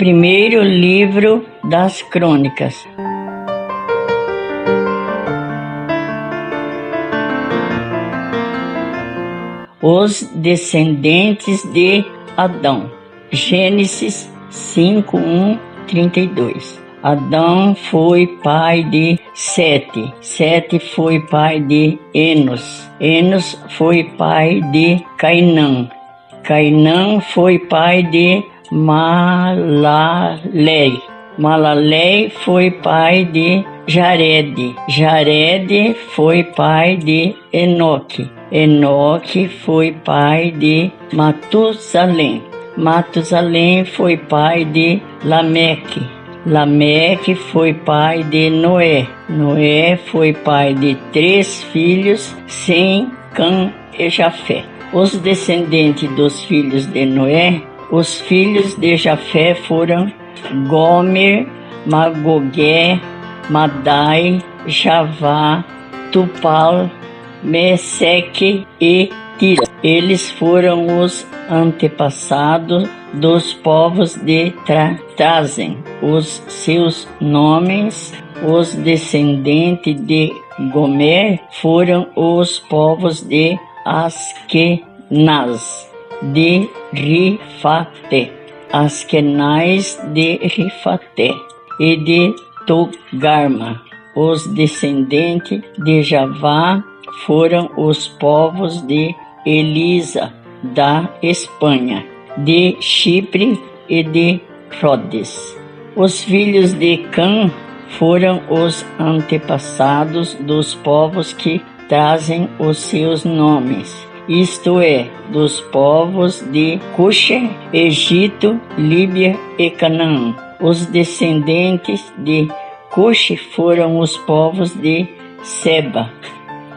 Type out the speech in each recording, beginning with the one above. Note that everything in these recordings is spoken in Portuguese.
primeiro livro das Crônicas. Os descendentes de Adão. Gênesis 5:1-32. Adão foi pai de Sete. Sete foi pai de Enos. Enos foi pai de Cainã. Cainã foi pai de Malalé. Malalé foi pai de Jared. Jared foi pai de Enoque. Enoque foi pai de Matusalém. Matusalém foi pai de Lameque. Lameque foi pai de Noé. Noé foi pai de 3 filhos, Sem, Cã e Jafé. Os descendentes dos filhos de Noé, os filhos de Jafé foram Gomer, Magogé, Madai, Javá, Tupal, Meseque e Tira. Eles foram os antepassados dos povos de Trazem. Os seus nomes, os descendentes de Gomer, foram os povos de Askenaz, de Rifaté. Askenaz de Rifaté e de Togarma. Os descendentes de Javá foram os povos de Elisa, da Espanha, de Chipre e de Rhodes. Os filhos de Cã foram os antepassados dos povos que trazem os seus nomes, isto é, dos povos de Cuxê, Egito, Líbia e Canaã. Os descendentes de Cuxê foram os povos de Seba,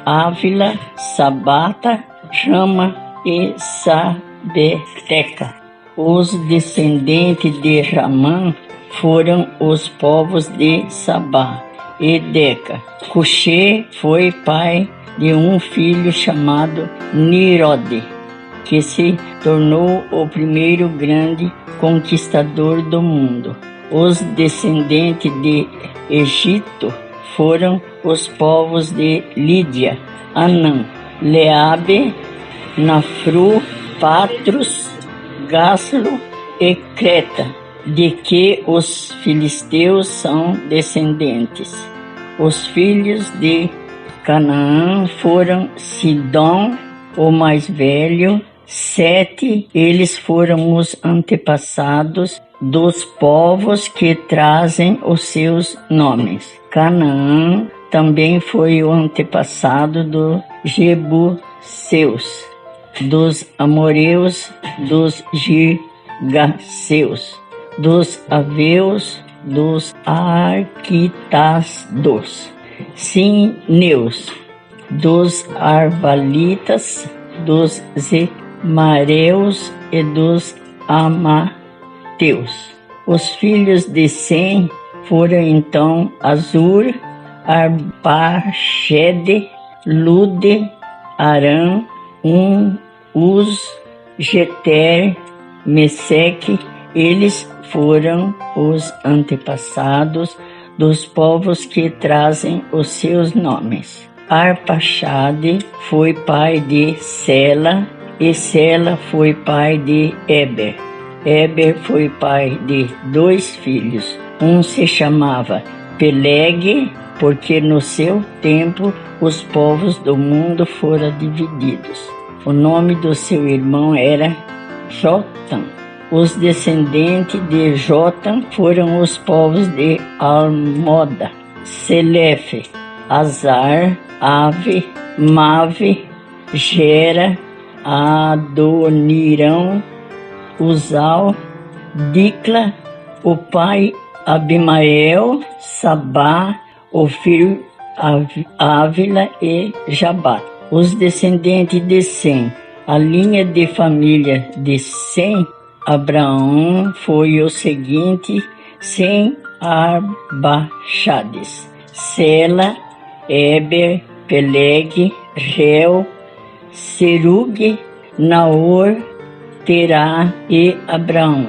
Ávila, Sabata, Rama e Sabeteca. Os descendentes de Ramã foram os povos de Sabá e Deca. Cuxê foi pai de um filho chamado Nirode, que se tornou o primeiro grande conquistador do mundo. Os descendentes de Egito foram os povos de Lídia, Anã, Leabe, Nafru, Patros, Gássalo e Creta, de que os filisteus são descendentes. Os filhos de Canaã foram Sidom, o mais velho, Sete. Eles foram os antepassados dos povos que trazem os seus nomes. Canaã também foi o antepassado dos Jebuseus, dos Amoreus, dos Girgaseus, dos Aveus, dos Arquitados, Sineus, dos Arvalitas, dos Zemareus e dos Amateus. Os filhos de Sem foram então Azur, Arpaxede, Lude, Arã, Uz, Jeter, Meseque. Eles foram os antepassados dos povos que trazem os seus nomes. Arpaxade foi pai de Sela, e Sela foi pai de Eber. Eber foi pai de 2 filhos. Um se chamava Peleg, porque no seu tempo os povos do mundo foram divididos. O nome do seu irmão era Jotam. Os descendentes de Jotam foram os povos de Almoda, Selefe, Azar, Ave, Mave, Gera, Adonirão, Uzal, Dicla, o pai Abimael, Sabá, o filho Ávila e Jabá. Os descendentes de Sem. A linha de família de Sem, Abraão foi o seguinte: Sem, Arbaxades, Sela, Eber, Peleg, Reu, Serug, Naor, Terá e Abraão.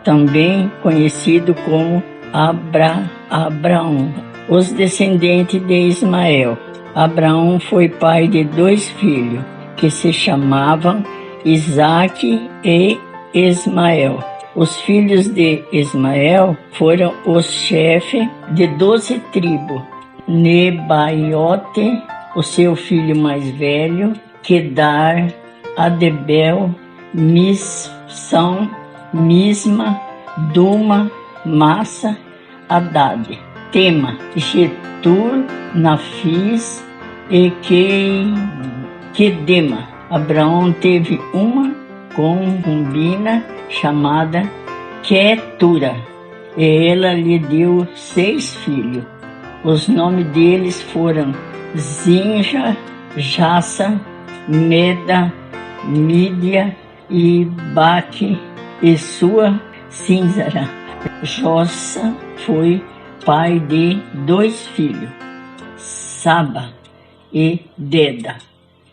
também conhecido como Abraão. Os descendentes de Ismael. Abraão foi pai de 2 filhos, que se chamavam Isaque e Ismael. Os filhos de Ismael foram os chefes de 12 tribos. Nebaiote, o seu filho mais velho, Quedar, Adebel, Missão, Misma, Duma, Massa, Haddad, Tema, Getur, Nafis e Quedema. Abraão teve uma concubina chamada Quetura, e ela lhe deu 6 filhos. Os nomes deles foram Zinja, Jassa, Meda, Mídia e Baque e sua Cínsara. Jossa foi pai de 2 filhos, Saba e Deda.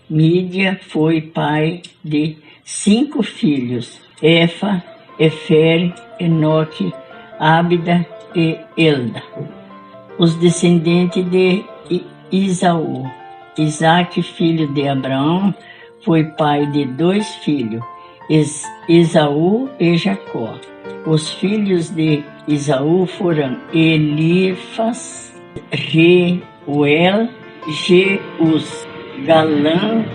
Mídia foi pai de 5 filhos, Efa, Efer, Enoque, Ábida e Elda. Os descendentes de Isaú. Isaque, filho de Abraão, foi pai de 2 filhos, Esaú e Jacó. Os filhos de Esaú foram Elifas, Reuel, Jeus, Galã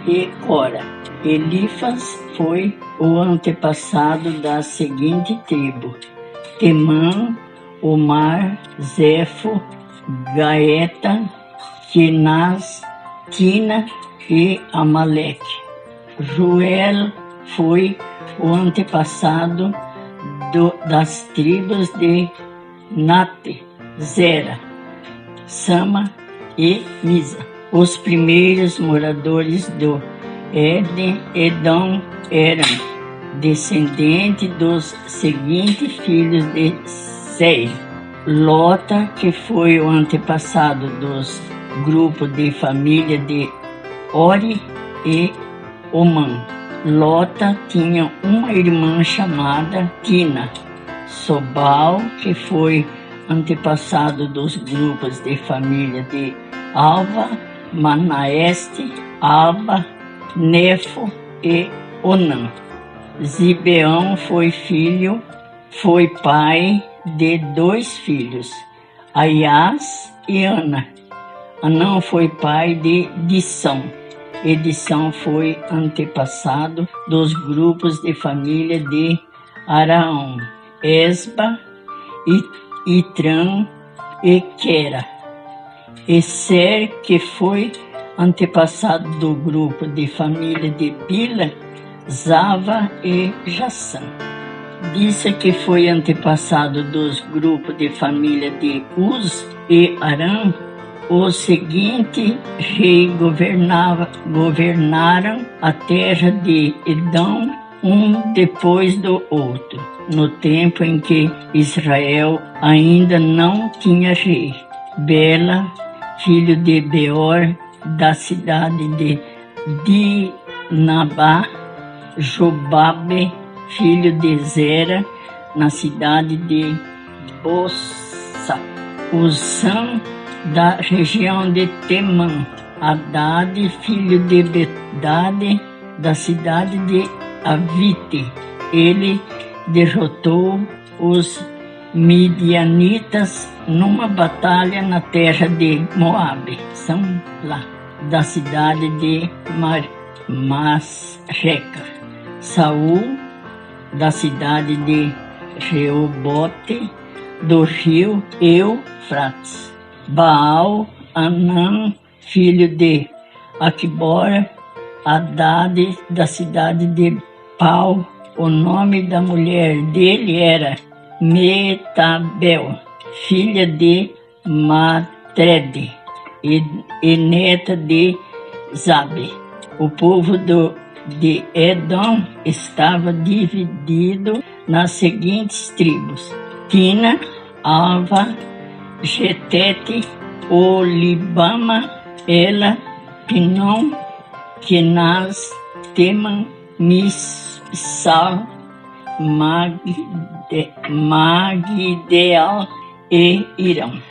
e Cora. Elifas foi o antepassado da seguinte tribo: Temã, Omar, Zefo, Gaeta, Quenaz, Tina e Amaleque. Ruel foi o antepassado das tribos de Nate, Zera, Sama e Misa. Os primeiros moradores do Edom eram descendentes dos seguintes filhos de Seir: Lota, que foi o antepassado dos grupos de família de Ori e Omã. Lota tinha uma irmã chamada Tina. Sobal, que foi antepassado dos grupos de família de Alva, Manaeste, Alba, Nefo e Onã. Zibeão foi pai de 2 filhos, Aias e Ana. Anã foi pai de Dissão. Edição foi antepassado dos grupos de família de Araão, Esba, Itran e Quera. Eser, que foi antepassado do grupo de família de Bila, Zava e Jassã. Disse que foi antepassado dos grupos de família de Uz e Arã. Os seguintes reis governaram a terra de Edom, um depois do outro, no tempo em que Israel ainda não tinha rei. Bela, filho de Beor, da cidade de Dinabá. Jobabe, filho de Zera, na cidade de Bossa. Uzam, da região de Temã. Haddad, filho de Bedade, da cidade de Avite. Ele derrotou os midianitas numa batalha na terra de Moabe. São lá, da cidade de Masreca. Saul, da cidade de Reobote, do rio Eufrates. Baal, Anã, filho de Aquibora, Haddad, da cidade de Pau. O nome da mulher dele era Metabel, filha de Matred e neta de Zabe. O povo de Edom estava dividido nas seguintes tribos: Tina, Alva, Getete, Olibama, Ela, Pinom, Kenaz, Teman, Missal Magdiel e Irão.